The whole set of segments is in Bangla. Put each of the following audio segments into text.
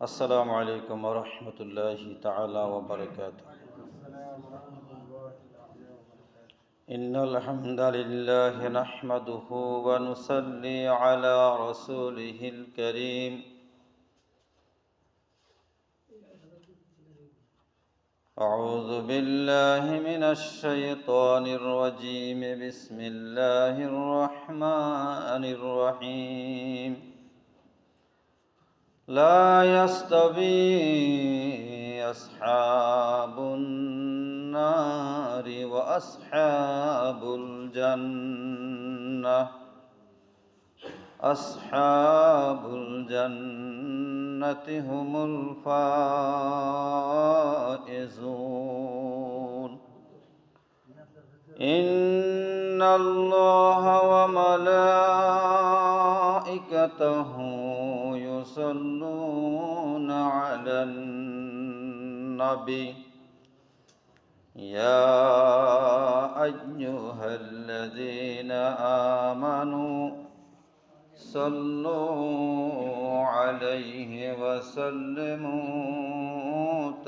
السلام عليكم ورحمة الله تعالى وبركاته. إن الحمد لله نحمده ونصلي على رسوله الكريم. أعوذ بالله من الشيطان الرجيم. بسم الله الرحمن الرحيم. لا يستوي أصحاب النار وأصحاب الجنة. أصحاب الجنة هم الفائزون. إن الله وملائكته يصلون على النبي يا أيها الذين آمنوا صلوا عليه وسلموا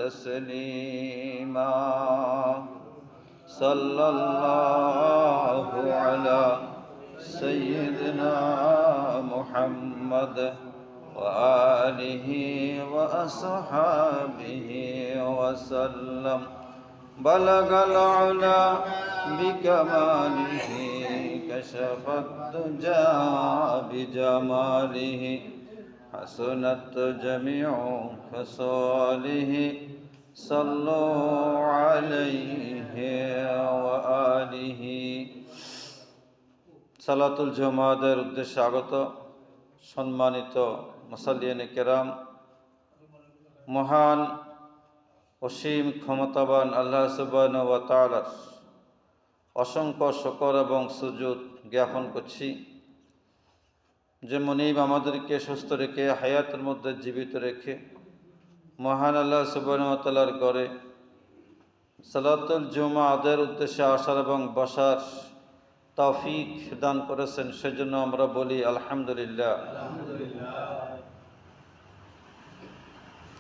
تسليما. صلى الله على سيدنا محمد وآله وأصحابه وسلم. بلغ العلا بكماله كشف الدجى بجماله حسنت جميع خصاله. صلوا عليه وآله. সালাতুল জুমাদের উদ্দেশ্যে আগত সম্মানিত মুসাল্লিয়ানে কেরাম, মহান অসীম ক্ষমতাবান আল্লাহ সুবহানাহু ওয়া তাআলার অসংখ্য শুকর এবং সুজুদ জ্ঞাপন করছি, যে মুনিব আমাদেরকে সুস্থ রেখে হায়াতের মধ্যে জীবিত রেখে মহান আল্লাহ সুবহানাহু ওয়া তাআলার ঘরে সালাতুল জুমা আদায়ের উদ্দেশ্যে আসার এবং বসার তৌফিক দান করেছেন। সেজন্য আমরা বলি আলহামদুলিল্লাহ।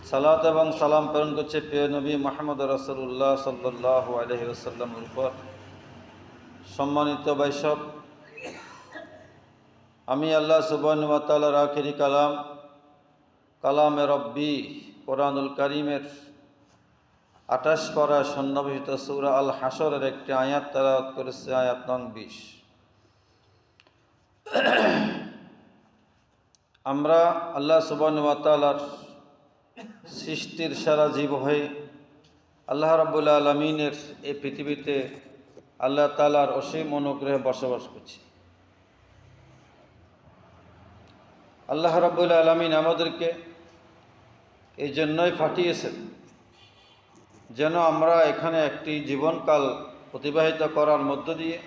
সালাত এবং সালাম প্রেরণ করছে প্রিয় নবী মুহাম্মদ রাসূলুল্লাহ সাল্লাল্লাহু আলাইহি ওয়াসাল্লামের উপর। সম্মানিত ভাইসব, আমি আল্লাহ সুবহানাহু ওয়া তাআলার আখিরি কালামে রব্বি কোরআনুল কারীমের 28 পারা সন্নিবেশিত সূরা আল হাসরের একটি আয়াত তেলাওয়াত করেছে, আয়াত নং 20। আমরা আল্লাহ সুবহানাহু ওয়া তাআলার সৃষ্টির সারা জীব হয়ে আল্লাহ রাব্বুল আলামিনের এই পৃথিবীতে আল্লাহ তাআলার অসীম অনুগ্রহে বসবাস করছি। আল্লাহ রাব্বুল আলামিন আমাদেরকে এই জন্যই পাঠিয়েছেন যেন আমরা এখানে একটি জীবনকাল অতিবাহিত করার মধ্য দিয়ে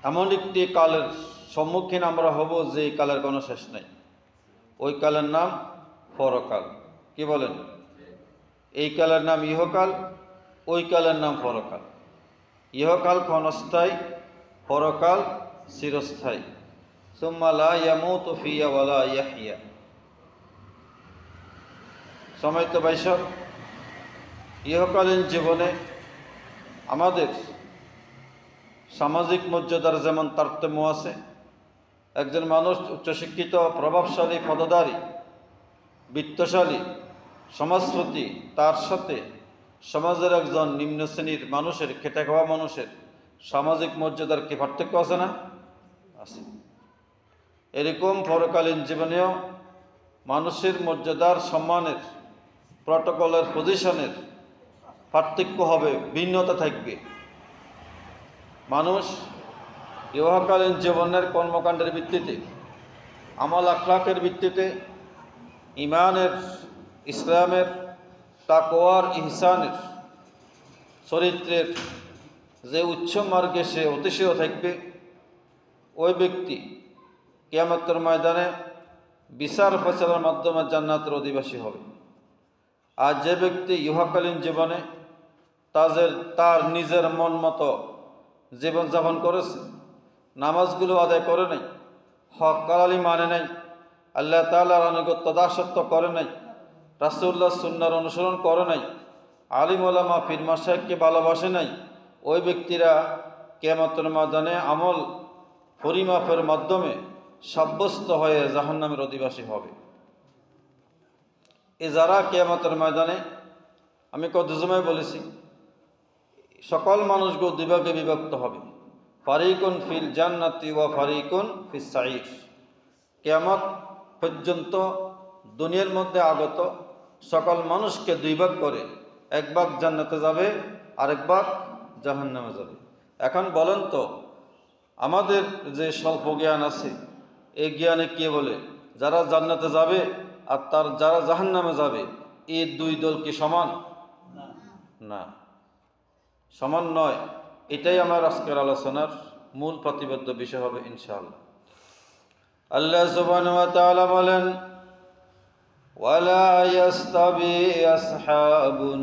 এমন একটি কালের সম্মুখীন আমরা হব যে এই কালের কোনো শেষ নাই। ওই কালের নাম পরকাল। কি বলেন? এই কালের নাম ইহকাল, ওই কালের নাম পরকাল। ইহকাল ক্ষণস্থায়ী, পরকাল চিরস্থায়ী। সুম্মা লা ইয়ামুতু ফিহা ওয়া লা ইয়াহইয়া। সম্মানিত ভাইসব, ইহকালীন জীবনে আমাদের সামাজিক মর্যাদার যেমন তারতম্য আছে, একজন মানুষ উচ্চশিক্ষিত, প্রভাবশালী, পদধারী, বিত্তশালী, সমাজপতি, তার সাথে সমাজের একজন নিম্ন শ্রেণীর মানুষের, খেটে খাওয়া মানুষের সামাজিক মর্যাদার কি পার্থক্য আছে না? আছে। এরকম পরকালীন জীবনেও মানুষের মর্যাদার, সম্মানের, প্রটোকলের, পজিশনের পার্থক্য হবে, ভিন্নতা থাকবে। মানুষ ইহকালীন জীবনের কর্মকাণ্ডের ভিত্তিতে, আমল আখলাকের ভিত্তিতে, ইমানের, ইসলামের, তাকওয়ার, ইহসানের, চরিত্রের যে উচ্চ মার্গে সে অতিশয় থাকবে, ওই ব্যক্তি কিয়ামতের ময়দানে বিচার ফয়সালার মাধ্যমে জান্নাতের অধিবাসী হবে। আর যে ব্যক্তি ইহকালীন জীবনে তার নিজের মন মতো জীবনযাপন করেছে, নামাজগুলো আদায় করে নাই, হক কালালি মানে নাই, আল্লাহ তাআলার আনুগত্য দাসত্ব করে নাই, রাসূলুল্লাহ সুন্নাহর অনুসরণ করে নাই, আলিম ওলামা পীর মাশায়েখকে ভালোবাসে নাই, ওই ব্যক্তিরা কিয়ামতের ময়দানে আমল পরিমাপের মাধ্যমে সাব্যস্ত হয়ে জাহান্নামের অধিবাসী হবে। এ যারা কিয়ামতের ময়দানে, আমি কত সময় বলেছি, সকল মানুষগুলো দুই ভাগে বিভক্ত হবে, ফারিকুন ফিল জান্নাতি ওয়া ফারিকুন ফিস সাঈর। কিয়ামত পর্যন্ত দুনিয়ার মধ্যে আগত সকল মানুষকে দুই ভাগ করে, এক ভাগ জান্নাতে যাবে, আরেক ভাগ জাহান্নামে যাবে। এখন বলেন তো, আমাদের যে স্বল্প জ্ঞান আছে, এই জ্ঞানে কে বলে যারা জান্নাতে যাবে আর তার যারা জাহান্নামে যাবে, এই দুই দল কি সমান? না, সমান নয়। এটাই আমার আজকের আলোচনার মূল প্রতিপাদ্য বিষয় হবে ইনশাআল্লাহ। আল্লাহ সুবহানাহু ওয়া তাআলা বলেন, ওয়ালা ইয়াস্তাবি আসহাবুন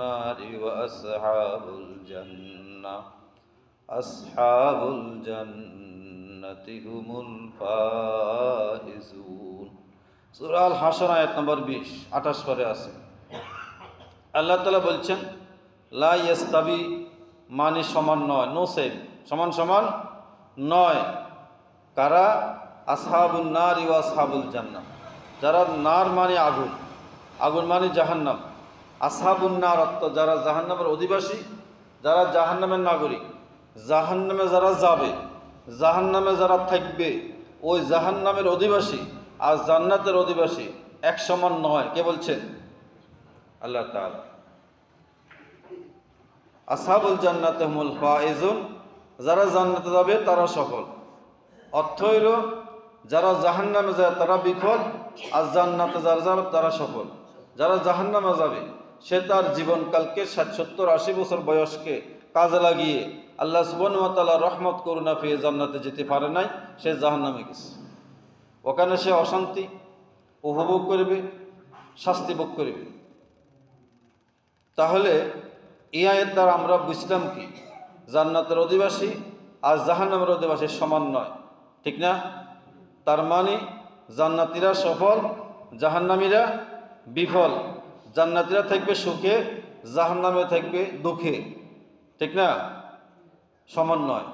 নারি ওয়া আসহাবুল জান্নাহ আসহাবুল জান্নাতি হুমুল ফাইজুন। সূরা আল হাসর আয়াত নম্বর 28 পরে আছে। আল্লাহ তাআলা বলছেন, লা ইয়াস্তাবি মানে সমান নয়, নো সেম, সমান সমান নয়। কারা? আসহাবুন নারি ওয়া আসহাবুল জান্নাহ, যারা নার মানে আগুন, আগুন মানে জাহান্নাম। আসহাবুন নার অর্থ যারা জাহান্নামের অধিবাসী, যারা জাহান্নামের নাগরিক, জাহান্নামে যারা যাবে, জাহান্নামে যারা থাকবে, ওই জাহান্নামের অধিবাসী আর জান্নাতের অধিবাসী এক সমান নয়। কে বলছেন? আল্লাহ তাআলা। আসহাবুল জান্নাতি হুমুল ফাইজুন, যারা জান্নাতে যাবে তারা সফল। অর্থ হইল যারা জাহান্নামে যায় তারা বিফল, আর জান্নাতে যারা যাবে তারা সফল। যারা জাহান্নামে যাবে সে তার জীবনকালকে 60, 70, 80 বছর বয়সকে কাজে লাগিয়ে আল্লাহ সুবহানাহু ওয়া তাআলা রহমত করুণা পেয়ে জান্নাতে যেতে পারে নাই, সে জাহান্নামে গেছে। ওখানে সে অশান্তি উপভোগ করবে, শাস্তি ভোগ করবে। তাহলে এই আয়াত দ্বারা আমরা বুঝলাম কি, জান্নাতের অধিবাসী আর জাহান্নামের অধিবাসী সমান নয়, ঠিক না? তার মানে জান্নাতীরা সফল, জাহান্নামীরা বিফল। জান্নাতীরা থাকবে সুখে, জাহান্নামে থাকবে দুঃখে, ঠিক না? সমান নয়।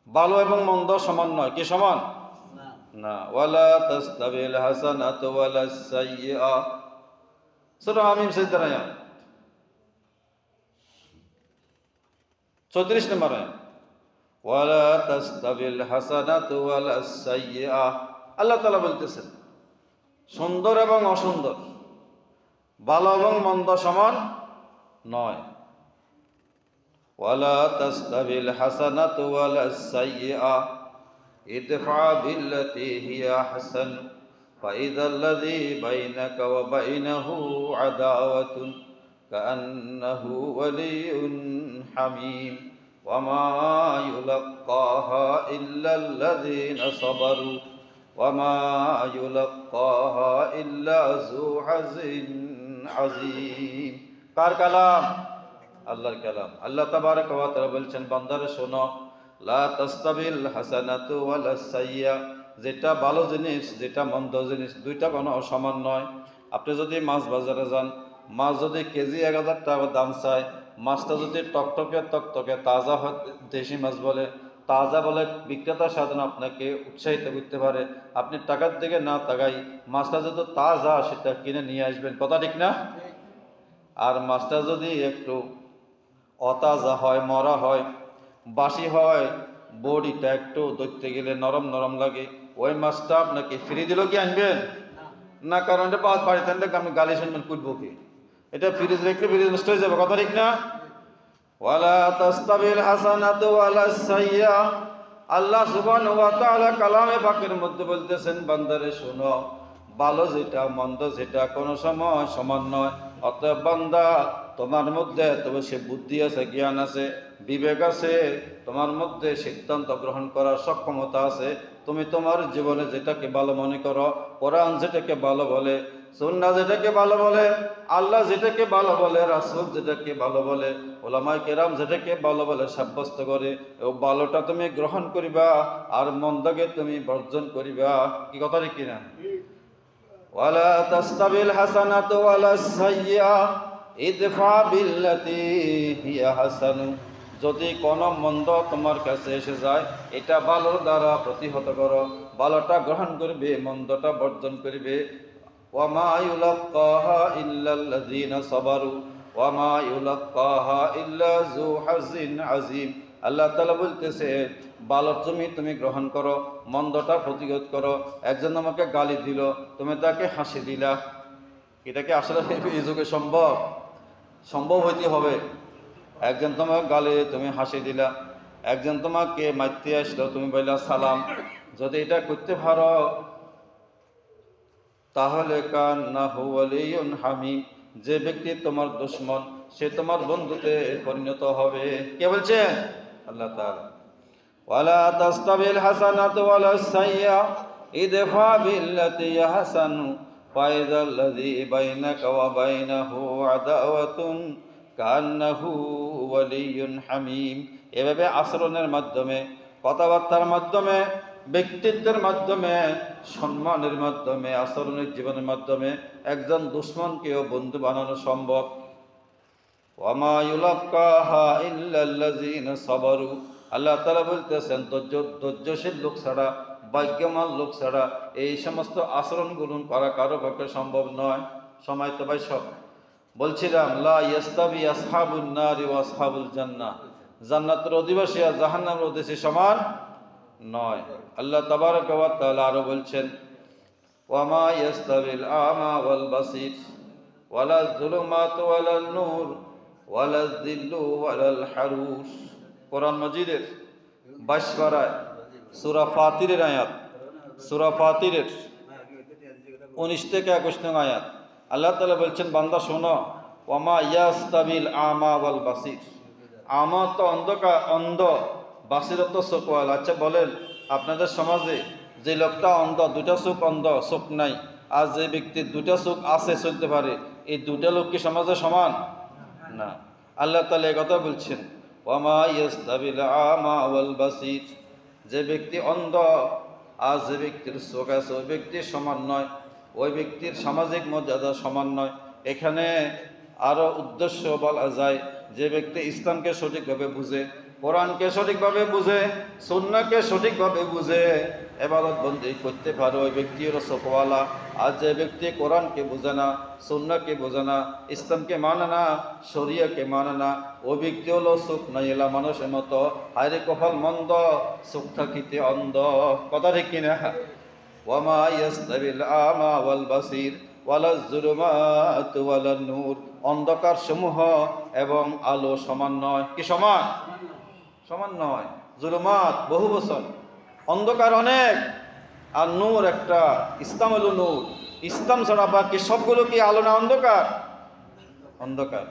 ভালো এবং মন্দ সমান নয়। কি সমান? না। ওয়ালা তাস্তাবিল হাসানাতু ওয়ালাস সাইয়্যা, সূরা আমিন সিজদার আয়াত 34 নম্বর আয়াত। ওয়ালা তাস্তাবিল হাসানাতু ওয়ালাস সাইয়্যা, আল্লাহ তাআলা বলতেছেন সুন্দর এবং অসুন্দর, ভালো এবং মন্দ সমান নয়। ওয়ালা তাস্তাবিল হাসানাতু ওয়ালাস সাইয়্যা ইদফা বিল্লাতি হিয়া আহসান ফাইযাল্লাযী বাইনাকা ওয়া বাইনাহু আদাওয়াতুন কাআন্নাহু ওয়ালিয়্যুন হামীম ওয়া মা ইউলাক্কাহা ইল্লাল্লাযীনা সাবারু ওয়া মা ইউলাক্কাহা ইল্লা যু হাযিন আযীম। কার কালাম? আল্লাহর কালাম। আল্লাহ তাবারাকা ওয়া তাআলা বলছেন, বান্দারে শোনো, লা তাস্তাবিল হাসানাতু ওয়ালাস সাইয়্যা, যেটা ভালো জিনিস যেটা মন্দ জিনিস দুইটা কোনো সমান নয়। আপনি যদি মাছ বাজারে যান, মাছ যদি কেজি 1000 টাকা দাম চায়, মাছটা যদি টকটকে তকতকে তাজা হয়, দেশি মাছ বলে, তাজা বলে, বিক্রেতা সাধারণ আপনাকে উৎসাহিত করতে পারে, আপনি টাকার দিকে না তাকাই মাছটা যদি তাজা সেটা কিনে নিয়ে আসবেন। কথা ঠিক না? আর মাছটা যদি একটু অতাজা হয়, মরা হয়, বাসি হয়, বডিটা একটু ধরতে গেলে নরম নরম লাগে, ওই মাছটা আপনাকে ফ্রি দিলেও কি আনবেন না? কারণ এটা বাড়িতে আনলে আমি গালি শুনবেন, কুটবো কি? এটা ফ্রিজ রেখে ফ্রিজ নষ্ট হয়ে যাবে। কথা ঠিক না? ওয়ালা তাস্তাবিল হাসানাতু ওয়ালাস সাইয়্যা, আল্লাহ সুবহানাহু ওয়া তাআলা কালামে পাকের মধ্যে বলতেছেন, বান্দারে শোনো, ভালো যেটা মন্দ যেটা কোনো সময় সমান নয়। অতএব বান্দা, তোমার মধ্যে তবে সে বুদ্ধি আছে, জ্ঞান আছে, বিবেক আছে, তোমার মধ্যে সিদ্ধান্ত গ্রহণ করার সক্ষমতা আছে। তুমি তোমার জীবনে যেটাকে ভালো মনে করো, কোরআন যেটাকে ভালো বলে, সুন্নাহ যেটাকে ভালো বলে, আল্লাহ যেটাকে ভালো বলে, রাসূল যেটাকে ভালো বলে, ওলামায়ে কেরাম যেটাকে ভালো বলে সাব্যস্ত করে, ও ভালোটা তুমি গ্রহণ করিবা আর মন্দকে তুমি বর্জন করিবা। কি কথা ঠিক কিনা? ওয়ালা তাস্তাবিল হাসানাতু ওয়ালা সাইয়্যা ইদফা বিল্লাতি হিয়া হাসানু। যদি কোনো মন্দ তোমার কাছে এসে যায়, এটা ভালোর দ্বারা প্রতিহত করো, ভালোটা গ্রহণ করবে, মন্দটা বর্জন করবে। ওয়ামা ইউলাক্কাহা ইল্লাল্লাযীনা সাবারু ওয়ামা ইউলাক্কাহা ইল্লা যু হাযিন আযীম। আল্লাহ তাআলা বলতেছে, ভালো তুমি গ্রহণ করো, মন্দটা প্রতিরোধ করো। একজন আমাকে গালি দিল, তুমি তাকে হাসি দিলা, এটা কি আসলে এই যুগে সম্ভব হইতে হবে? একজন তোমাকে গালি, তুমি হাসি দিলা। একজন তোমাকে মারতে আসলো, তুমি বললা সালাম। যদি এটা করতে পারো তাহলে কান্নাহু ওয়ালিয়ুন হামিম, যে ব্যক্তি তোমার দুশমন সে তোমার বন্ধুতে পরিণত হবে। কে বলছেন? আল্লাহ তাআলা। ওয়ালা তাস্তাবিল হাসানাতু ওয়ালা সাইয়্যা ইদফা বিল্লাতি আহসানু ফাইযাল্লাযী বাইনাকা ওয়া বাইনাহু আদাওয়াতুন কান্নাহু ওয়ালিয়ুন হামিম। এভাবে আচরণের মাধ্যমে, কথাবার্তার মাধ্যমে, ব্যক্তিত্বের মাধ্যমে, সম্মানের মাধ্যমে, আচরণের জীবনের মাধ্যমে একজন দুশমনকেও বন্ধু বানানো সম্ভব। ওয়ামা ইউলাক্কাহা ইল্লাল্লাযীনা সাবারু। আল্লাহ তাআলা বলতেছেন, ধৈর্যশীল লোক ছাড়া, ভাগ্যবান লোক ছাড়া এই সমস্ত আচরণগুলো করা কারো পক্ষে সম্ভব নয়। সময় তো ভাই সব বলছিলাম, লা ইয়াস্তাবি আসহাবুন নারি ওয়া আসহাবুল জান্নাহ, জান্নাতের অধিবাসী আর জাহান্নামের অধিবাসী সমান নয়। আল্লাহ তাবারাকা ওয়া তাআলা আরো বলছেন, ওয়ামা ইয়াস্তাবিল আমা ওয়াল বাসীর ওয়ালা যুলুমাতু ওয়ালান নূর ওয়ালা যিল্লু ওয়ালাল হারুর। কোরআন মাজিদের 22 পারায় সূরা ফাতিরের আয়াত, সূরা ফাতিরের 19 থেকে 21 নং আয়াত। আল্লাহ তাআলা বলছেন, বান্দা শোনো, ওয়ামা ইয়াস্তাবিল আমা ওয়াল বাসীর। আমা তো অন্ধ, বাসিরত তো চোখওয়ালা। আচ্ছা বলেন, আপনাদের সমাজে যে লোকটা অন্ধ, দুটা চোখ অন্ধ, চোখ নাই, আর যে ব্যক্তির দুটা চোখ আছে, চলতে পারে, এই দুটা লোক কি সমাজে সমান? না। আল্লাহ তাআলা এই কথা বলছেন, ওয়ামা ইয়াস্তাবিল আমা ওয়াল বাসীর। যে ব্যক্তি অন্ধ আর যে ব্যক্তির চোখ আছে, ওই ব্যক্তি সমান নয়, ওই ব্যক্তির সামাজিক মর্যাদা সমান নয়। এখানে আরো উদ্দেশ্য বলা যায়, যে ব্যক্তি ইসলামকে সঠিকভাবে বুঝে, কোরআনকে সঠিকভাবে বুঝে, সুন্নাহকে সঠিকভাবে বুঝে, ইবাদত বন্দি করতে পারে, ওই ব্যক্তি হলো চোখওয়ালা। আর যে ব্যক্তি কোরআনকে বোঝে না, সুন্নাহকে বোঝে না, ইসলামকে মানে না, শরিয়াকে মানে না, ওই ব্যক্তি হলো চোখ নাই এলা মানুষের মতো। হায়রে কপাল মন্দ, চোখ থাকিতে অন্ধ। কথা ঠিক কিনা? ওয়ামা ইয়াস্তাবিল আমা ওয়াল বাসীর ওয়ালা যুলুমাতু ওয়ালান নূর। অন্ধকার সমূহ এবং আলো সমান নয়। কি সমান? সমান নয়। যুলুমাত বহু বছর, অন্ধকার অনেক, আর নূর একটা। ইসলাম হলো নূর। ইসলাম ছাড়া বাকি সবগুলো কি আলো না অন্ধকার? অন্ধকার।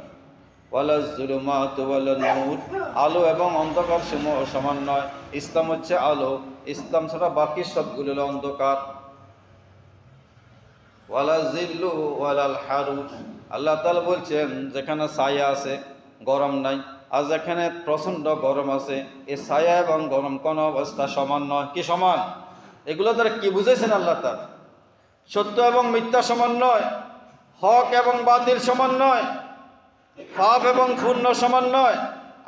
ওয়ালা যুলুমাতু ওয়ালান নূর, আলো এবং অন্ধকার সমূহ সমান নয়। ইসলাম হচ্ছে আলো, ইসলাম ছাড়া বাকি সবগুলো হলো অন্ধকার। ওয়ালা যিল্লু ওয়ালাল হারুর। আল্লাহ তাআলা বলছেন, যেখানে ছায়া আছে, গরম নাই, আর যেখানে প্রচণ্ড গরম আছে, এই ছায়া এবং গরম কোন অবস্থা সমান নয়। কি সমান? এগুলো দ্বারা কি বুঝেছেন আল্লাহ তাআলা? সত্য এবং মিথ্যা সমান নয়, হক এবং বাতিল সমান নয়, পাপ এবং পুণ্য সমান নয়,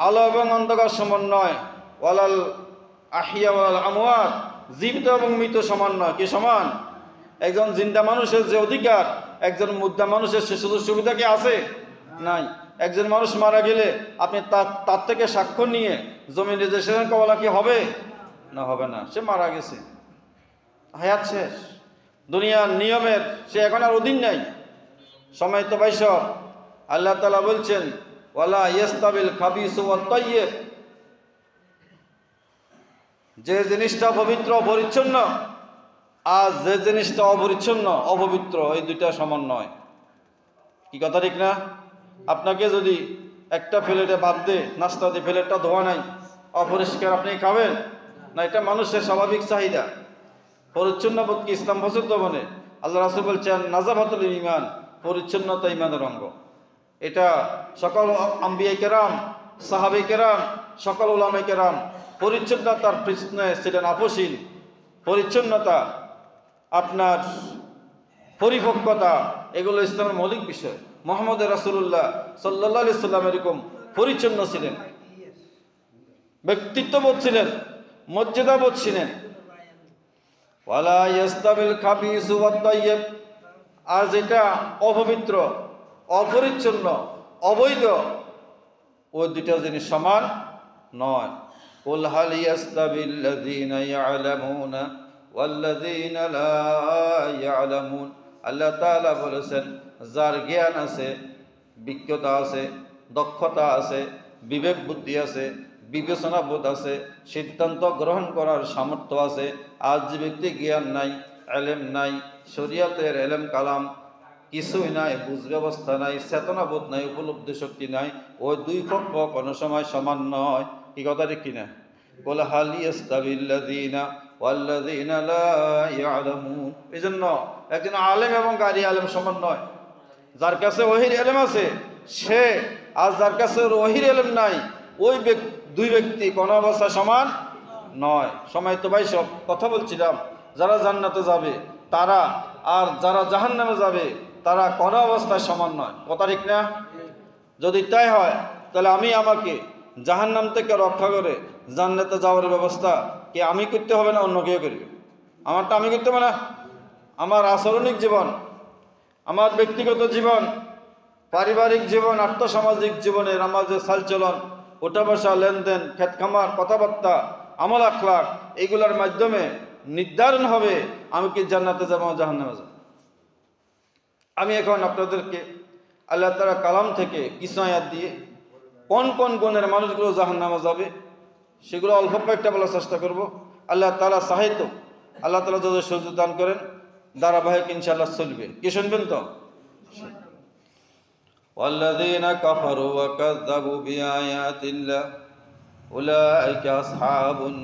আলো এবং অন্ধকার সমান নয়। ওয়ালাল আহিয়া ওয়ালাল আমওয়াত, জীবিত এবং মৃত সমান নয়। কি সমান? একজন জিন্দা মানুষের যে অধিকার, একজন মুর্দা মানুষের সে সুযোগ সুবিধা কি আছে? নাই। একজন মানুষ মারা গেলে আপনি তার থেকে সাক্ষ্য নিয়ে জমি রেজিস্ট্রেশন করা কি হবে? না, হবে না। সে মারা গেছে, হায়াত শেষ, দুনিয়ার নিয়মের সে এখন আর অধীন নাই। সময় তো বাইশ। আল্লাহ তাআলা বলছেন, ওয়ালা ইয়াস্তাবিল খাবিসু ওয়াত তাইয়্যিব। যে জিনিসটা পবিত্র পরিচ্ছন্ন আর যে জিনিসটা অপরিচ্ছন্ন অপবিত্র, এই দুইটা সমান নয়। কি কথা ঠিক না? আপনাকে যদি একটা প্লেটে ভাত দে, নাস্তা দিয়ে প্লেটটা ধোয়া নাই, অপরিষ্কার, আপনি খাবেন না? এটা মানুষের স্বাভাবিক চাহিদা। পরিচ্ছন্ন বোধ কি ইসলাম পছন্দ মানে? আল্লাহ রাসূল বলছেন নাজাফাতুল ঈমান, পরিচ্ছন্নতা ঈমানের অঙ্গ। এটা সকল আম্বিয়া কেরাম, সাহাবে কেরাম, সকল উলামা কেরাম পরিচ্ছন্নতার প্রশ্নে ছিলেন আপসীন। পরিচ্ছন্নতা, আপনার পরিপক্কতা, এগুলো ইসলামের মৌলিক বিষয়। মুহাম্মদ রাসূলুল্লাহ সাল্লাল্লাহু আলাইহি সাল্লাম এরকম পরিচ্ছন্ন ছিলেন, ব্যক্তিত্ববোধ ছিলেন, মর্যাদাবোধ ছিলেন। ওয়ালা ইয়াস্তাবিল খাবিসু ওয়াত তাইয়্যিব, আর যেটা অপবিত্র, অপরিচ্ছন্ন, অবৈধ, ওই দুটা জিনিস সমান নয়। কুল হাল ইয়াস্তাবিল্লাযীনা ইয়ালামুনা ওয়াল্লাযীনা লা ইয়ালামুন। আল্লাহ তাআলা বলেছেন, যার জ্ঞান আছে, বিজ্ঞতা আছে, দক্ষতা আছে, বিবেক বুদ্ধি আছে, বিবেচনা বোধ আছে, সিদ্ধান্ত গ্রহণ করার সামর্থ্য আছে, আজ যে ব্যক্তি জ্ঞান নাই, এলেম নাই, শরীয়তের এলেম কালাম কিছুই নাই, বুঝ ব্যবস্থা নাই, চেতনা বোধ নাই, উপলব্ধি শক্তি নাই, ওই দুই পক্ষ কোনো সময় সমান নয়। কি কথা ঠিক কিনা? কুল হাল ইয়াস্তাবিল্লাযীনা ওয়াল্লাযীনা লা ইয়ালামুন। এজন্য একজন আলেম এবং গায়রে আলেম সমান নয়। যার কাছে ওহীর এলেম আছে সে, আর যার কাছে ওহীর এলেম নাই, ওই দুই ব্যক্তি কোনো অবস্থায় সমান নয়। সময় তো ভাই সব কথা বলছিলাম, যারা জান্নাতে যাবে তারা, আর যারা জাহান্নামে যাবে তারা কোনো অবস্থায় সমান নয়। কথা ঠিক না? যদি তাই হয় তাহলে আমি আমাকে জাহান্নাম থেকে রক্ষা করে জান্নাতে যাওয়ার ব্যবস্থা কি আমি করতে হবে না অন্য কেউ করবে? আমারটা আমি করতে হবে না? আমার আচরণিক জীবন, আমার ব্যক্তিগত জীবন, পারিবারিক জীবন, আর্থসামাজিক জীবনের আমার যে চালচলন, ওঠা বসা, লেনদেন, খেত খামার, কথাবার্তা, আমল আখলাক, এগুলোর মাধ্যমে নির্ধারণ হবে আমি কি জান্নাতে যাবো না জাহান্নামে যাব। আমি এখন আপনাদেরকে আল্লাহ তাআলা কালাম থেকে কিছু আয়াত দিয়ে কোন কোন গুণের মানুষগুলো জাহান্নামে যাবে সেগুলো অল্প কয়েকটা বলার চেষ্টা করব। আল্লাহ তাআলা সাহিত্য, আল্লাহ তাআলা যদি সুযোগ দান করেন ধারাবাহিক ইনশাআল্লাহ চলবে। কি শুনবেন তো? ওয়াল্লাযীনা কাফারু ওয়া কাযযাবু বিআয়াতিল্লাহ উলাইকা আসহাবুন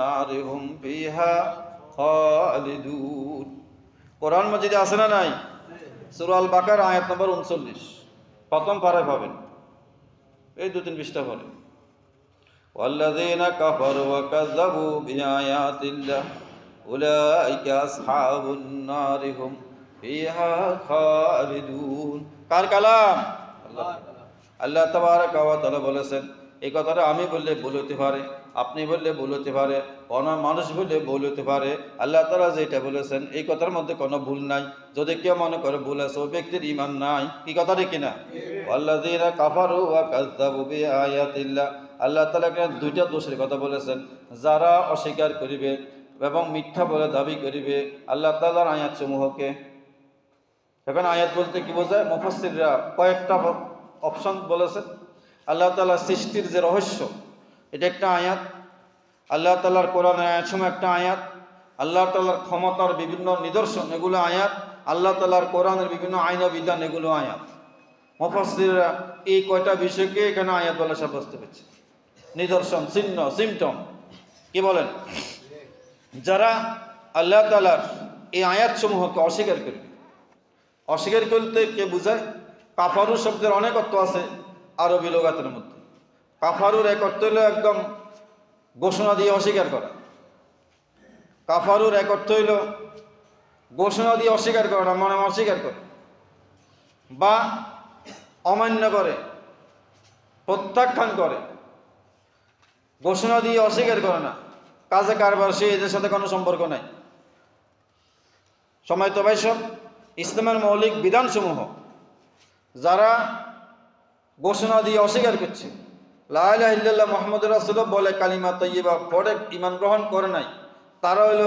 নারি হুম ফিহা খালিদুন। কোরআন মাজিদে আছে না নাই? সূরা আল বাকারা আয়াত নম্বর 39, প্রথম পারায় পাবেন, এই 2-3 পৃষ্ঠা পরে। ওয়াল্লাযীনা কাফারু ওয়া কাযযাবু বিআয়াতিল্লাহ উলাইকা আসহাবুন নারি হুম ফিহা খালিদুন। কার কালাম? আল্লাহ তাবারাকা ওয়া তাআলা বলেছেন, এই কথাটা আমি বললে ভুল হতে পারে, আপনি বললে ভুল হতে পারে, কোনো মানুষ বললে ভুল হতে পারে। আল্লাহ তাআলা যেটা বলেছেন এই কথার মধ্যে কোনো ভুল নাই। যদি কেউ মনে করে ভুল আছে, ওই ব্যক্তির ঈমান নাই। কি কথা ঠিক কিনা? ওয়াল্লাযীনা কাফারু ওয়া কাযযাবু বিআয়াতিল্লাহ, আল্লাহ তাআলা এখানে দুইটা দোষের কথা বলেছেন। যারা অস্বীকার করিবে এবং মিথ্যা বলে দাবি করিবে আল্লাহ তাআলার আয়াত সমূহকে। এখন আয়াত বলতে কি বোঝায়? মুফাসসিররা কয়েকটা অপশন বলেছেন। আল্লাহ তাআলার সৃষ্টির যে রহস্য, এটা একটা আয়াত। আল্লাহ তাআলার কোরআনের আয়াত সময় একটা আয়াত। আল্লাহ তাআলার ক্ষমতার বিভিন্ন নিদর্শন, এগুলো আয়াত। আল্লাহ তাআলার কোরআনের বিভিন্ন আইন ও বিধান, এগুলো আয়াত। মুফাসসিররা এই কয়টা বিষয়কে এখানে আয়াত বলে সাব্যস্ত করছে। নিদর্শন, চিহ্ন, সিমটম। কি বলেন? যারা আল্লাহ তাআলার এই আয়াত সমূহকে অস্বীকার করবে, অস্বীকার করতে কে বুঝায়? কাফারু শব্দের অনেক অর্থ আছে আরবি লুগাতের মধ্যে। কাফারুর এক অর্থ হইল একদম ঘোষণা দিয়ে অস্বীকার করা। কাফারুর এক অর্থ হইল ঘোষণা দিয়ে অস্বীকার করে না, মনে অস্বীকার করে বা অমান্য করে, প্রত্যাখ্যান করে। ঘোষণা দিয়ে অস্বীকার করে না, কাজে কারবার, সে এদের সাথে কোনো সম্পর্ক নাই। সময় তো ভাই সব ইসলামের মৌলিক বিধানসমূহ যারা ঘোষণা দিয়ে অস্বীকার করছে, লা ইলাহা ইল্লাল্লাহ মুহাম্মাদুর রাসূলুল্লাহ বলে কালিমা তাইয়্যিবা পড়ে ঈমান গ্রহণ করে নাই, তারা হইল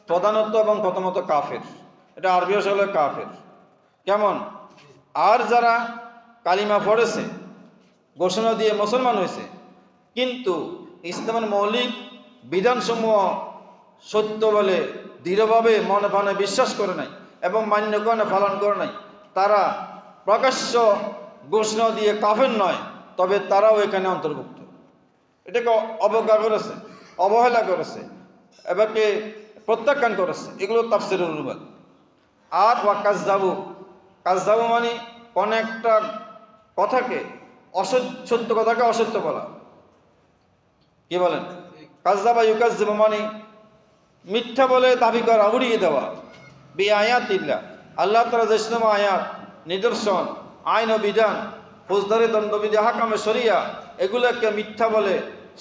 প্রধানত এবং প্রথমত কাফের। এটা আরবি ভাষা হলো কাফের। কেমন? আর যারা কালিমা পড়েছে, ঘোষণা দিয়ে মুসলমান হয়েছে, কিন্তু ইসলামের মৌলিক বিধানসমূহ সত্য বলে দৃঢ়ভাবে মনে প্রাণে বিশ্বাস করে নাই এবং মান্য করে না, পালন করে নাই, তারা প্রকাশ্য ঘোষণা দিয়ে কাফের নয়, তবে তারাও এখানে অন্তর্ভুক্ত। এটাকে অবজ্ঞা করেছে, অবহেলা করেছে, এবারকে প্রত্যাখ্যান করেছে। এগুলো তাফসীরের অনুবাদ। আর ওয়া কাযযাবু, কাযযাবু মানে কোন একটা কথাকে সত্য কথাকে অসত্য বলা। কি বলেন? কাযযাবা ইউকাযযিবু মানে মিথ্যা বলে দাবি করা, উড়িয়ে দেওয়া। বিআয়াতিল্লাহ, আল্লাহ তাআলা যে সমস্ত আয়াত, নিদর্শন, আইন ও বিধান, ফৌজদারি দণ্ডবিধি, আহকামে শরিয়া, এগুলোকে মিথ্যা বলে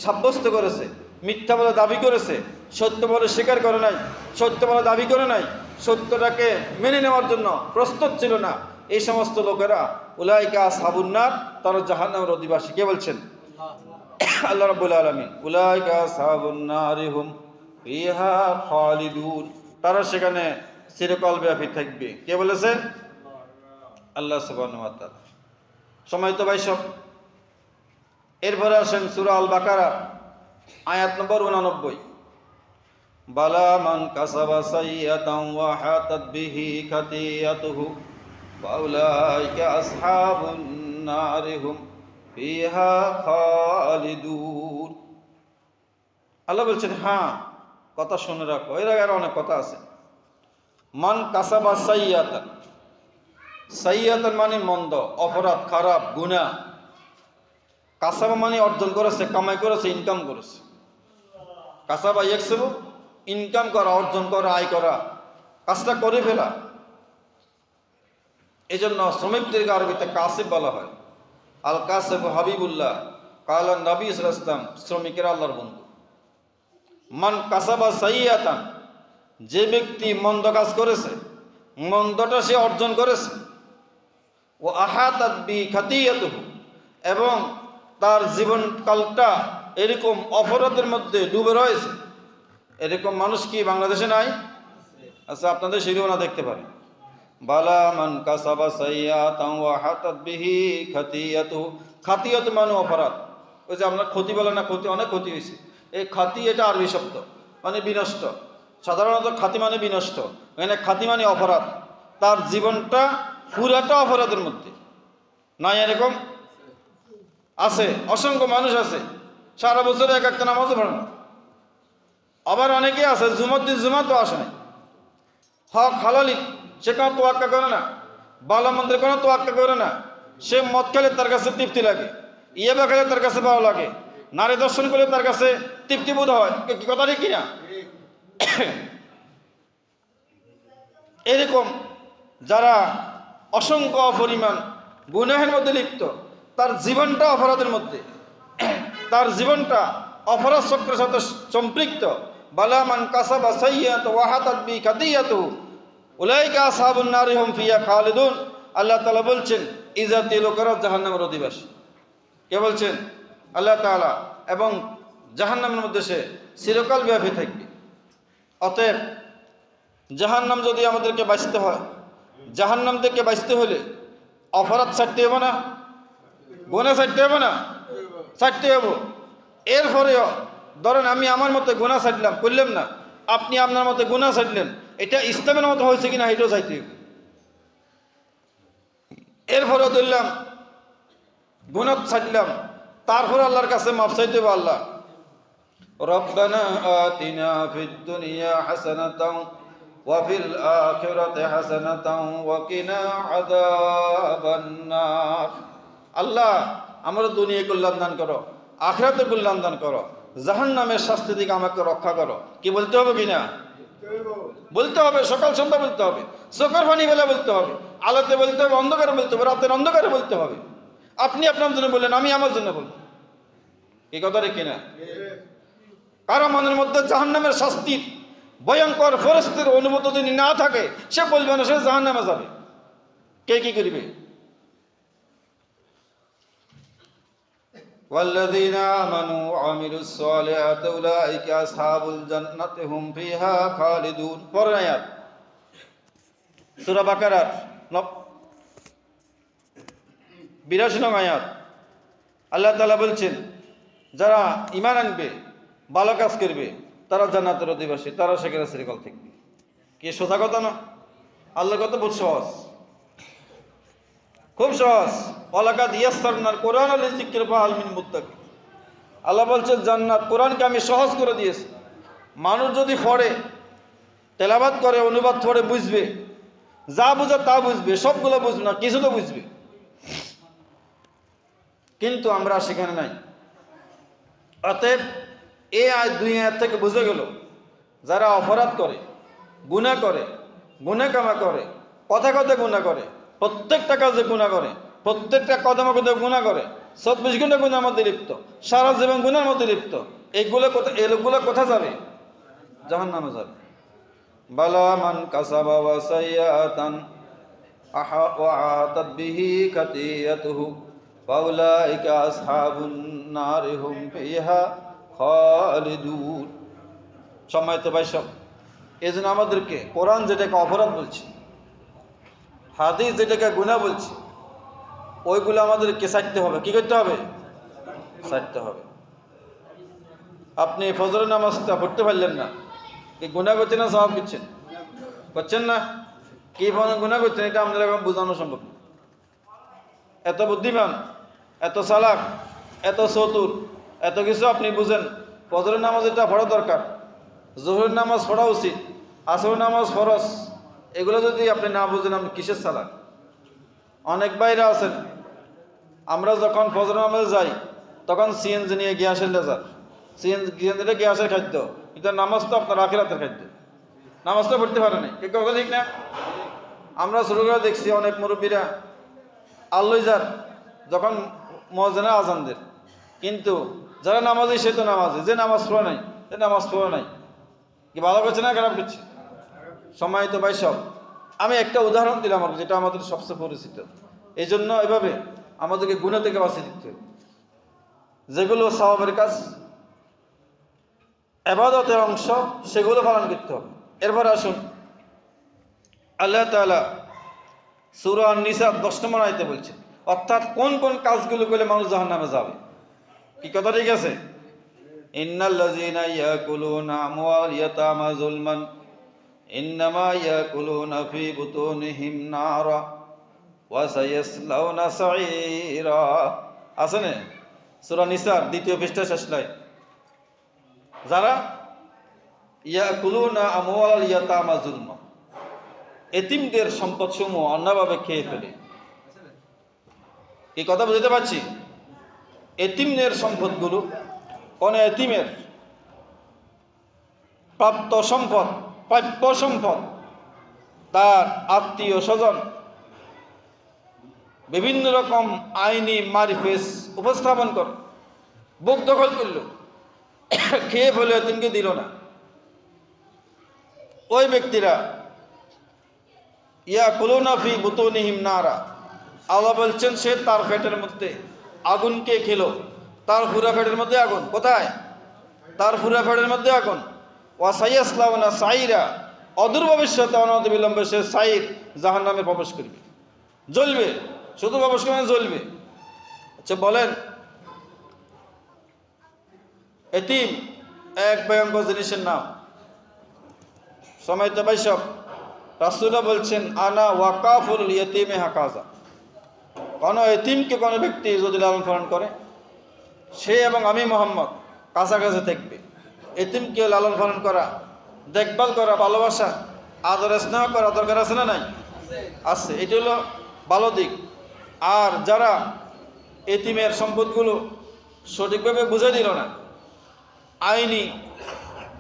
সাব্যস্ত করেছে, মিথ্যা বলে দাবি করেছে, সত্য বলে স্বীকার করে নাই, সত্য বলে দাবি করে নাই, সত্যটাকে মেনে নেওয়ার জন্য প্রস্তুত ছিল না, এই সমস্ত লোকেরা উলাইকা আসহাবুন নার, তারা জাহান্নামের অধিবাসী। কে বলছেন? আল্লাহ রাব্বুল আলামিন। উলাইকা আসহাবুন নারি হুম ফিহা খালিদুন, তারা সেখানে চিরকাল ব্যাপী থাকবে। কে বলেছেন? আল্লাহ সুবহানাহু ওয়া তাআলা। সময় তো ভাই সব। এরপরে আসেন সূরা আল বাকারা আয়াত নম্বর 89। বালা মান কাসাবা সাইয়্যাতান ওয়া হাতাত বিহি খাতিয়াতুহু ফাউলাইকা আসহাবুন নারি হুম ফিহা খালিদুন। আল্লাহ বলছেন, হ্যাঁ কথা শুনে রাখো, এর আগে আরো অনেক কথা আছে। মান কাসাবা সাইয়্যাতান, সাইয়্যাতান মানে মন্দ, অপরাধ, খারাপ, গুনাহ। কাসাবা মানে অর্জন করেছে, কামাই করেছে, ইনকাম করেছে। কাসাবা ইয়াকসিবু, ইনকাম করা, অর্জন করা, আয় করা, কাজটা করে ফেলা। এই জন্য শ্রমিকদেরকে আরবিতে কাসিব বলা হয়। আল কাসিব হাবিবুল্লাহ কালা নবী সাল্লাল্লাহু আলাইহি ওয়াসাল্লাম, শ্রমিকেরা আল্লাহর বন্ধু। মান কাসাবা সাইয়্যাতান, যে ব্যক্তি মন্দ কাজ করেছে, মন্দটা সে অর্জন করেছে, ও আহাতাত বি খাতিয়াতুহু, এবং তার জীবনকালটা এরকম অপরাধের মধ্যে ডুবে রয়েছে। এরকম মানুষ কি বাংলাদেশে নাই? আচ্ছা, আপনাদের শিরোনা দেখতে পারেন। বালা মান কাসাবা সাইয়্যাতান ওয়া হাতাত বিহি খাতিয়াতুহু, খাতিয়াত মানে অপরাধ। ওই যে আমরা ক্ষতি বলে না, ক্ষতি, অনেক ক্ষতি হয়েছে। এই খাতি এটা আরবি শব্দ, মানে বিনষ্ট। সাধারণত খাতি মানে বিনষ্ট, এখানে খাতি মানে অপরাধ। তার জীবনটা পুরাটা অপরাধের মধ্যে। নাই এরকম? আছে, অসংখ্য মানুষ আছে সারা বছর এক একটা নামাজও পড়ে না। আবার অনেকে আছে জুমার দিন জুমা তো আসে না, হক হালালি সে কোনো তোয়াক্কা করে না, ভালো মন্দের কোনো তোয়াক্কা করে না। সে মদ খেলে তার কাছে তৃপ্তি লাগে, ইয়েবা খেলে তার কাছে ভালো লাগে, নারী দর্শন করলে তার কাছে তৃপ্তিবোধ হয়। কি কথা ঠিক কিনা? এরকম যারা অসংখ্য পরিমাণ গুনাহের মধ্যে লিপ্ত, তার জীবনটা অপরাধের মধ্যে, তার জীবনটা অপরাধ চক্রের সাথে সম্পৃক্ত। বালা মান কাসাবা সাইয়্যাতান ওয়া হাতাত বি খাতিয়াতুহু উলাইকা আসহাবুন নারি হুম ফিহা খালিদুন। আল্লাহ তাআলা বলছেন, ইজাতি লোকেরা জাহান্নামের অধিবাসী। কে বলছেন? আল্লাহ তাআলা। এবং জাহান্নামের মধ্যে সে চিরকাল ব্যাপী থাকবে। অতএব জাহান্নাম যদি আমাদেরকে বাঁচতে হয়, জাহান্নাম থেকে বাঁচতে হলে অপরাধ ছাড়তে হবে না? গুনাহ ছাড়তে হবে না? ছাড়তে হবে। এরপরেও ধরেন আমি আমার মতে গুনাহ ছাড়লাম, করলাম না, আপনি আপনার মতে গুনাহ ছাড়লেন, এটা ইসলামের মতো হয়েছে কিনা এটাও চাইতে হবে। এরপরেও ধরলাম গুনাহ ছাড়লাম, তারপরে আল্লাহর কাছে মাফ চাইতে হবে। আল্লাহ রব্বানা আতিনা ফিদ দুনিয়া হাসানাতাও ওয়া ফিল আখিরাতি হাসানাতাও ওয়া কিনা আযাবান নার। আল্লাহ আমরা দুনিয়ায় কল্যাণ দান করো, আখিরাতে কল্যাণ দান করো, জাহান্নামের শাস্তি থেকে আমাকে রক্ষা করো। কি বলতে হবে কিনা? বলতে হবে, সকাল সন্ধ্যা বলতে হবে, চোখের পানি বেলা বলতে হবে, আলোতে বলতে হবে, অন্ধকারে বলতে হবে, রাতের অন্ধকারে বলতে হবে। আপনি আপনার জন্য বললেন, আমি আমার জন্য বলবো। কি কথা রে কিনা? কারো মনের মধ্যে জাহান্নামের শাস্তির ভয়ঙ্কর পরিস্থিতির অনুভূতি যদি না থাকে, সে বলবে না সে জাহান্নামে যাবে। কে কি করবে? والذين آمنوا وعملوا الصالحات أولئك أصحاب الجنة هم فيها خالدون। পরের আয়াত সূরা বাকারার 82 নং আয়াত। আল্লাহ তাআলা বলছেন, যারা ঈমান আনবে, ভালো কাজ করবে, তারা জান্নাতের অধিবাসী, তারা সেখানে চিরকাল থাকবে। কি সোজা কথা না? আল্লাহর কথা বহুত সহজ, খুব সহজ। ওয়ালাকাদ ইয়াসসারনাল কুরআনা লিযিকরি ফাহাল মিন মুদ্দাকির। আল্লাহ বলছেন জান্নাত, কোরআনকে আমি সহজ করে দিয়েছি। মানুষ যদি পড়ে, তেলাওয়াত করে, অনুবাদ করে বুঝবে, যা বুঝে তা বুঝবে, সবগুলো বুঝবে না, কিছু তো বুঝবে। কিন্তু আমরা সেখানে নাই। অতএব এই দুই আয়াত থেকে বুঝে গেল, যারা অপরাধ করে, গুনাহ করে, গুনাহ কামা করে, কথা কথা গুনাহ করে, প্রত্যেকটা কাজে গুনাহ করে, প্রত্যেকটা কদমে কদমে গুনাহ করে, 24 ঘন্টা গুনার মধ্যে লিপ্ত, সারা জীবন গুনার মধ্যে লিপ্ত, এগুলো কোথা যাবে? জাহান্নামে যাবে। বালা মান কাসাবা ওয়া সাইয়াতান আহাতাত বিহি খাতিয়াতুহু ফাউলাইকা আসহাবুন নারি হুম ফিহা খালিদুন। সম্মানিত ভাই সব, এই জন্য আমাদেরকে কোরআন যেটাকে অপরাধ বলছে, হাদিস যেটাকে গুনাহ বলছে, ওইগুলো আমাদেরকে ছাড়তে হবে। কি করতে হবে? ছাড়তে হবে। আপনি ফজরের নামাজটা পড়তে পারলেন না, কি গুনাহ করছেন না সওয়াব করছেন? করছেন না? কি গুনাহ করছেন এটা আমাদের এখন বোঝানো সম্ভব না। এত বুদ্ধিমান, এত চালাক, এত চতুর, এত কিছু আপনি বুঝেন। ফজরের নামাজ এটা পড়া দরকার, জোহরের নামাজ পড়া উচিত, আসরের নামাজ ফরজ, এগুলো যদি আপনি না বুঝেন আপনি কিসের চালাক? অনেক বাইরে আছেন, আমরা যখন ফজর নামাজে যাই তখন সিএনজি নিয়ে গ্যাসের লেজার, সিএনজিটা গ্যাসের খাদ্য, কিন্তু নামাজ তো আপনার আখিরাতের খাদ্য। নামাজটা পড়তে পারে নাই, কি কথা ঠিক না? আমরা শুরু করে দেখছি অনেক মুরব্বীরা আল্লাহ যার যখন মজনা আজানদের, কিন্তু যারা নামাজি সে তো নামাজি, যে নামাজ পড়ে নাই সে নামাজ পড়ে নাই। কি ভালো করছে না খারাপ করছে? সম্মানিত ভাই সব, আমি একটা উদাহরণ দিলাম যেটা আমাদের সবচেয়ে পরিচিত। এই জন্য এভাবে আমাদেরকে গুনাহ থেকে বাঁচিয়ে দিতে হবে। যেগুলো সওয়াবের কাজ, ইবাদতের অংশ, সেগুলো পালন করতে হবে। এরপর আসুন, আল্লাহ তাআলা সূরা আন-নিসা 10 নম্বর আয়াতে বলছেন, অর্থাৎ কোন কোন কাজগুলো করলে মানুষ জাহান্নামে যাবে। কি কথা ঠিক আছে? ইন্নাল্লাযীনা ইয়াকুলুনা আমওয়াল ইয়াতামা যুলমান ইন্নামা ইয়াকুলুনা ফি বুতুনিহিম নারা ওয়া সায়াসলাউনা সাঈরা। আছে না সূরা নিসার 2 পৃষ্ঠা শেষ লাইন। যারা ইয়াকুলুনা আমওয়াল ইয়াতামা যুলমান, এতিমদের সম্পদসমূহ অন্যভাবে খেয়ে ফেলে। এই কথা বুঝতে পারছি? এতিমদের সম্পদগুলো, কোন এতিমের প্রাপ্ত সম্পদ, প্রাপ্য সম্পদ, তার আত্মীয় স্বজন বিভিন্ন রকম আইনি মারিফেস উপস্থাপন কর, বুক দখল করল, খেয়ে ফেলে এতিমকে দিল না, ওই ব্যক্তিরা ইয়াকুলুনা ফি বুতুনিহিম নারা, আল্লাহ বলছেন সে তার পেটের মধ্যে আগুনকে খেলো। তার পুরা পেটের মধ্যে আগুন। কোথায়? তার পুরা পেটের মধ্যে আগুন। ওয়া সায়াসলাউনা সাঈরা, অদূর ভবিষ্যতে অনন্ত বিলম্বে সে সাঈর জাহান্নামে প্রবেশ করবে, জ্বলবে। শুধু প্রবেশ করবে, জ্বলবে। আচ্ছা বলেন, এতিম এক ভয়ঙ্কর জিনিসের নাম। সময়ত ভাই সব, রাসূলুল্লাহ বলছেন আনা ওয়াকাফুল ইয়াতিমে হাকাজা, কোন এতিমকে কোনো ব্যক্তি যদি লালন পালন করে, সে এবং আমি মুহাম্মদ কাছাকাছি থাকবে। এতিমকে লালন পালন করা, দেখভাল করা, ভালোবাসা, আদর স্নেহ করা দরকার আছে না নাই? আছে। এটি হলো ভালো দিক। আর যারা এতিমের সম্পদগুলো সঠিকভাবে বুঝে দিল না, আইনি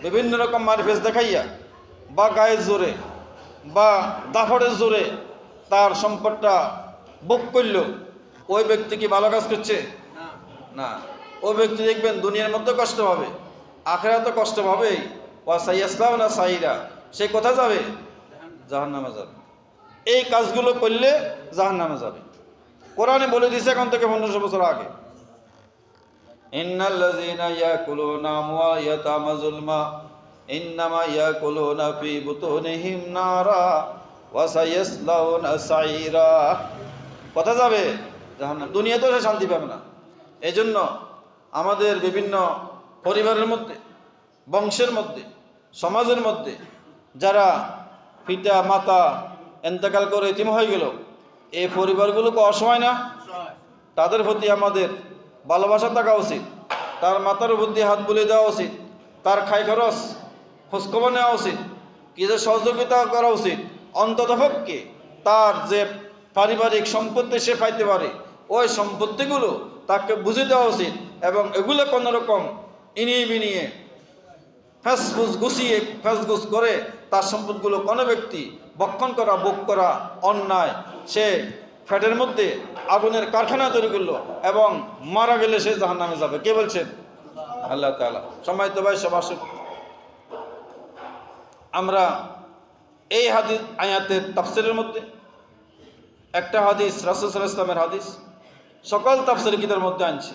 বিভিন্ন রকম মারফেস দেখাইয়া বা গায়ের জোরে বা দাফড়ের জোরে তার সম্পদটা বুক করল, ওই ব্যক্তি কি ভালো কাজ করছে? না। ওই ব্যক্তি দেখবেন দুনিয়ার মধ্যে কষ্ট পাবে, আখিরাতে কষ্ট পাবেই। ওয়া সায়াসলাউনা সাঈরা, সে কোথায় যাবে? জাহান্নামে যাবে। এই কাজগুলো করলে জাহান্নামে যাবে। কোরআনে বলে দিয়েছে এখন থেকে 1500 বছর আগে, ইন্নাল্লাযীনা ইয়াকুলুনা আমওয়াল ইয়াতামা যুলমা ইন্নামা ইয়াকুলুনা ফি বুতুনিহিম নারা ওয়া সায়াসলাউনা সাঈরা। কোথায় যাবে? জাহান্নাম। দুনিয়াতেও সে শান্তি পাবে না। এজন্য আমাদের বিভিন্ন পরিবারের মধ্যে, বংশের মধ্যে, সমাজের মধ্যে যারা পিতা মাতা এন্তেকাল করে এতিম হয়ে গেল, এই পরিবারগুলোকে অসহায় না? তাদের প্রতি আমাদের ভালোবাসা থাকা উচিত, তার মাথার উপর দিয়ে হাত বুলিয়ে দেওয়া উচিত, তার খাই খরচ খোঁজখবর নেওয়া উচিত, কিছু সহযোগিতা করা উচিত। অন্ততপক্ষে তার যে পারিবারিক সম্পত্তি সে পাইতে পারে, ওই সম্পত্তিগুলো তাকে বুঝে দেওয়া উচিত এবং এগুলো কোনোরকম ইনিয়ে বিনিয়ে ফ্যাসফুস গুছিয়ে ফ্যাসগুস করে তার সম্পদগুলো কোনো ব্যক্তি ভক্ষণ করা, ভোগ করা অন্যায়। সে ফ্যাটের মধ্যে আগুনের কারখানা তৈরি করলো এবং মারা গেলে সে জাহান্নামে যাবে। কে বলছেন? আল্লাহ তাআলা। সম্মানিত ভাই সব, আসুন আমরা এই হাদিস আয়াতের তাফসীরের মধ্যে একটা হাদিস রাসূল সাল্লাল্লাহু আলাইহি ওয়াসাল্লামের হাদিস সকল তাফসীরের কিতাবের মধ্যে আনছি,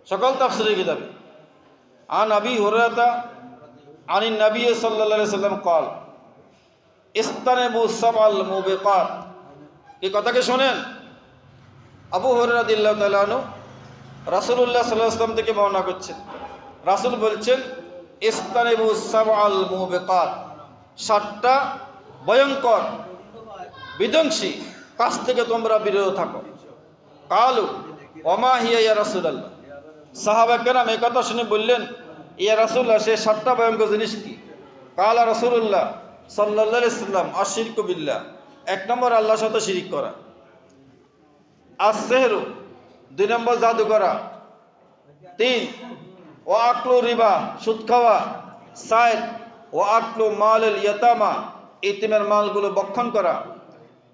সকল তাফসীরের কিতাবে। আন আবি হুরায়রা আনিন নবী সাল্লাল্লাহু আলাইহি ওয়াসাল্লাম قال ইস্তানিবু সাবআল মুবিকাত। এই কথাকে শুনেন, আবু হুরায়রা রাদিয়াল্লাহু তাআলা আনহু রাসূলুল্লাহ সাল্লাল্লাহু আলাইহি ওয়াসাল্লাম থেকে বর্ণনা করছেন, রাসূল বলছেন ইস্তানিবু সাবআল মুবিকাত, 7টা ভয়ঙ্কর বিধ্বংসী কাজ থেকে তোমরা বিরত থাকো। কালু ওমা হিয়া ইয়া রাসূলুল্লাহ। সাহাবা কেরাম এই কথা শুনে বললেন, ইয়া রাসূলুল্লাহ, সে 7টা ভয়ঙ্কর জিনিস কি? কালা রাসূলুল্লাহ সাল্লাল্লাহু আলাইহি ওয়াসাল্লাম আশরিকু বিল্লাহ, 1 নম্বর আল্লাহর সাথে শিরিক করা। as-sihru, 2 নম্বর জাদু করা। 3 ও আকলু রিবা, সুদ খাওয়া। 4 ও আকলু মালিল ইয়াতামা, ইতিমের মালগুলো ভক্ষণ করা।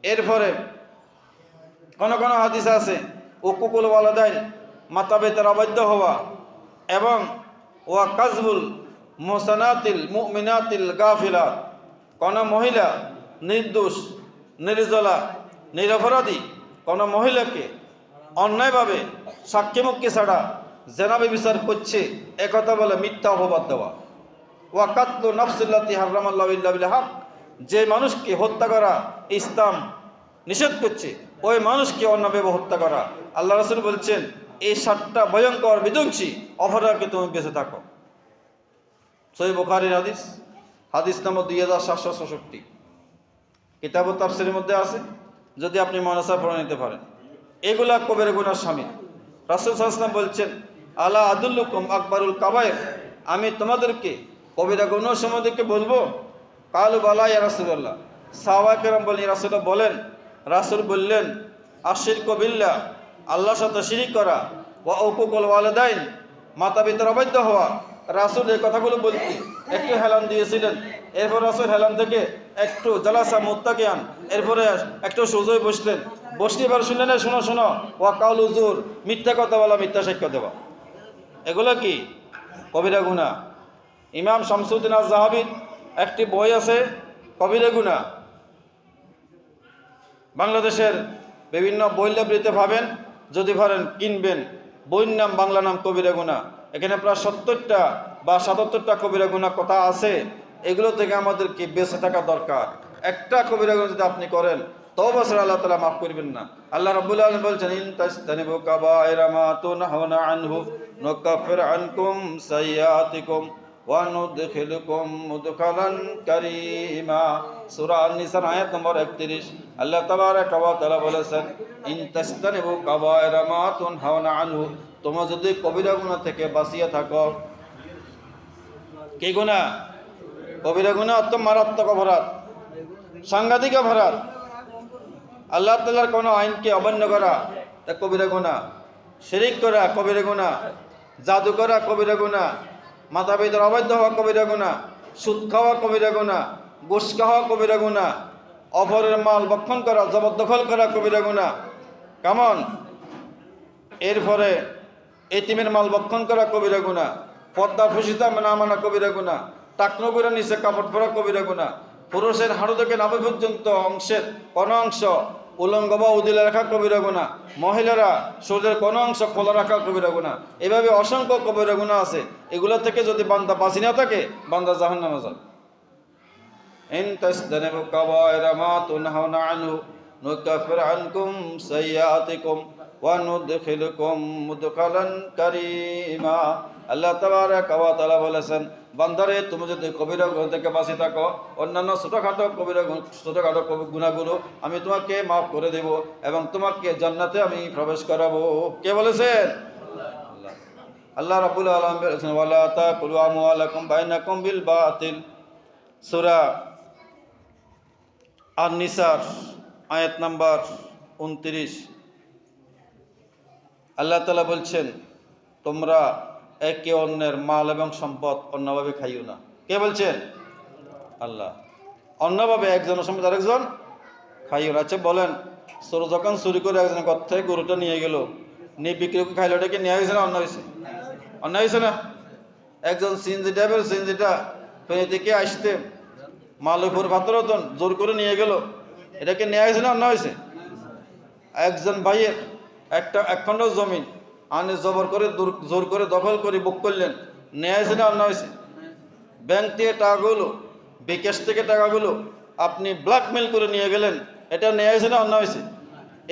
এরপরে কোন কোন হাদিস আছে উকুকুল ওয়ালাদাইন, মাতা পিতার অবাধ্য হওয়া, এবং ওয়া কাজবুল মুহসানাতিল মুমিনাতিল গাফিলাত, কোন মহিলা নির্দোষ নির্জলা নিরপরাধী কোন মহিলাকে অন্যায়ভাবে সাক্ষীমুখী ছাড়া জেনাবে বিচার করছে একথা বলে মিথ্যা অপবাদ দেওয়া। ওয়া কাতলু নাফসিল্লাতি হারামাল্লাহু ইল্লা বিল হক, যে মানুষকে হত্যা করা ইসলাম নিষেধ করছে ওই মানুষকে অন্যভাবে হত্যা করা। আল্লাহ রাসূল বলছেন এই 7টা ভয়ঙ্কর বিধ্বংসী অপরাধকে তুমি বেঁচে থাকো। সহিহ বুখারীর হাদিস, হাদিস নম্বর 2766, কিতাব তাফসীরের মধ্যে আছে, যদি আপনি মনসা পড়ে নিতে পারেন। এগুলা কবিরা গুনাহ শামিল। রাসূল সাল্লাল্লাহু আলাইহি ওয়াসাল্লাম বলছেন আলা আদুল্লুকুম আকবারুল কাবায়ের, আমি তোমাদেরকে কবিরা গুনাহ সম্বন্ধে বলবো? কালু বালা ইয়া রাসূলুল্লাহ। সাহাবায়ে কেরাম বলেন, ইয়া রাসূলুল্লাহ বলেন। রাসূল বললেন আশরিকু বিল্লাহ, আল্লাহর সাথে শিরিক করা। ওয়া উকুকুল ওয়ালিদাইন, মাতা পিতার অবাধ্য হওয়া। রাসূল এই কথাগুলো বলতে একটু হেলান দিয়েছিলেন, এরপর রাসূল হেলান থেকে একটু জালাসা মুত্তাকিয়ান, এরপরে একটু সোজা বসলেন, বসতে এবার শুনলেন শোনো শোনো, ওয়া কাউলু জুর, মিথ্যা কথা বলা, মিথ্যা সাক্ষ্য দেওয়া। এগুলো কি? কবিরা গুনাহ। ইমাম শামসুদ্দিন আয-যাহাবীর একটি বই আছে কবিরা গুনাহ। বাংলাদেশের বিভিন্ন বই লাইব্রেরিতে পাবেন, যদি পারেন কিনবেন। বইয়ের নাম, বাংলা নাম কবিরা গুনাহ। এখানে প্রায় 70টা বা 77টা কবিরা গুনাহ কথা আছে। এগুলো থেকে আমাদেরকে বেঁচে থাকা দরকার। একটা কবিরা গুনাহ যদি আপনি করেন, তওবা ছাড়া আল্লাহ তাআলা মাফ করবেন না। আল্লাহ রাব্বুল আলামিন বলছেন ইন তাজতানিবু কাবায়িরা মা তুনহাউনা আনহু নুকাফির আনকুম সাইয়্যাতিকুম ওয়া নুদখিলুকুম মুদখালান কারীমা। সূরা আন-নিসা আয়াত নম্বর 31। আল্লাহ তাবারাকা ওয়া তাআলা বলেছেন ইন তাজতানিবু কাবায়িরা মা তুনহাউনা আনহু, তোমরা যদি কবিরা গুনাহ থেকে বাঁচিয়ে থাকো। কি গুনাহ? কবিরা গুনাহ অত্যন্ত মারাত্মক অপরাধ, সাংঘাতিক অপরাধ। আল্লাহ তাআলার কোনো আইনকে অমান্য করা তা কবিরা গুনাহ। শিরিক করা কবিরা গুনাহ, জাদু করা কবিরা গুনাহ, মাতা পিতার অবাধ্য হওয়া কবিরা গুনাহ, সুদ খাওয়া কবিরা গুনাহ, ঘুষ খাওয়া কবিরা গুনাহ, অপরের মাল ভক্ষণ করা, জবরদখল করা কবিরা গুনাহ। কেমন? এরপরে এতিমের মাল ভক্ষণ করা কবিরা গুনাহ, পর্দা ফুসিতা না মানা কবিরা গুনাহ, টাকনো করে নিচে কাপড় পরা কবিরা গুনাহ, পুরুষের হাঁটু থেকে নাভি পর্যন্ত অংশের কোনো অংশ উলঙ্গ বা উদিলে রাখা কবিরা গুনাহ, মহিলারা শরীরের কোনো অংশ খোলা রাখা কবিরা গুনাহ। এভাবে অসংখ্য কবিরা গুনাহ আছে। এগুলো থেকে যদি বান্দা বাঁচি না থাকে, বান্দা জাহান্নামে যাবে। ইন তাজতানিবু কাবায়িরা মা তুনহাউনা আনহু নুকাফির আনকুম সাইয়্যাতিকুম ওয়া নুদখিলুকুম মুদখালান কারীমা। আল্লাহ তাবারাকা ওয়া তাআলা বলেছেন, বান্দারে তুমি যদি কবিরা গুনাহ থেকে বাঁচি থাকো, অন্যান্য ছোটখাটো গুনাহগুলো আমি তোমাকে মাফ করে দেব এবং তোমাকে জান্নাতে আমি প্রবেশ করাবো। কে বলেছেন? আল্লাহ রাব্বুল আলামিন বলেছেন ওয়ালা তাকুলু আমওয়ালাকুম বাইনাকুম বিল বাতিল। সূরা আর নিসার আয়াত নাম্বার 29 আল্লাহ তাআলা বলছেন, তোমরা একে অন্যের মাল এবং সম্পদ অন্যভাবে খাইও না। কে বলছেন? আল্লাহ। অন্যভাবে একজনের সম্পদ আরেকজন খাইও না। আচ্ছা বলেন, চোর যখন চুরি করে একজন ঘর থেকে গরুটা নিয়ে গেল, নিয়ে বিক্রি করে খাইলো, ওটা কি নেওয়া হয়েছে না অন্য হয়েছে? অন্য হয়েছে না? একজন সিএনজি ড্রাইভার সিএনজিটা ফেনী থেকে আসতে মালুপুর পাত্রতন জোর করে নিয়ে গেল, এটাকে নেওয়া হয়েছে না অন্য হয়েছে? একজন ভাইয়ের এক খণ্ড জমিন আনে জবর করে জোর করে দখল করে বুক করলেন, নেওয়া হয়েছে না অন্য হয়েছে? ব্যাংক থেকে টাকাগুলো, বিকাশ থেকে টাকাগুলো আপনি ব্ল্যাকমেল করে নিয়ে গেলেন, এটা নেওয়া হয়েছে না অন্য হয়েছে?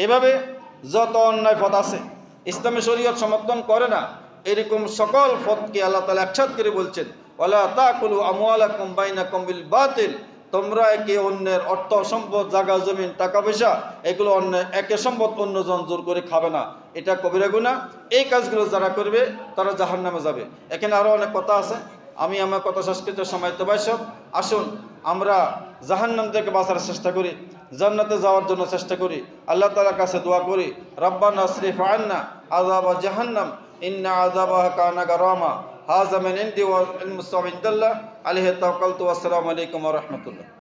এভাবে যত অন্যায় পথ আছে ইসলামী শরীয়ত সমর্থন করে না, এরকম সকল পথকে আল্লাহ তাআলা একসাথ করে বলছেন, ওয়ালা তাকুলু আমওয়ালাকুম বাইনাকুম বিল বাতিল, তোমরা একে অন্যের অর্থ সম্পদ, জায়গা জমিন, টাকা পয়সা এগুলো অন্য একে সম্পদ অন্যজন জোর করে খাবে না, এটা কবিরা গুনাহ। এই কাজগুলো যারা করবে তারা জাহান্নামে যাবে। এখানে আরো অনেক কথা আছে, আমি আমার কথা শেষ করতে সময় তো বাইসব। আসুন আমরা জাহান্নাম থেকে বাঁচার চেষ্টা করি, জান্নাতে যাওয়ার জন্য চেষ্টা করি, আল্লাহ তাআলার কাছে দোয়া করি, রব্বানা আসরিফ আন্না আযাবা জাহান্নাম ইন্না আযাবাহা কানা গারামা হাযা মিন ইনদি ওয়া ইল মুস্তামিন আলাইহি তাওয়াক্কালতু। আসসালামু আলাইকুম ওয়া রাহমাতুল্লাহ।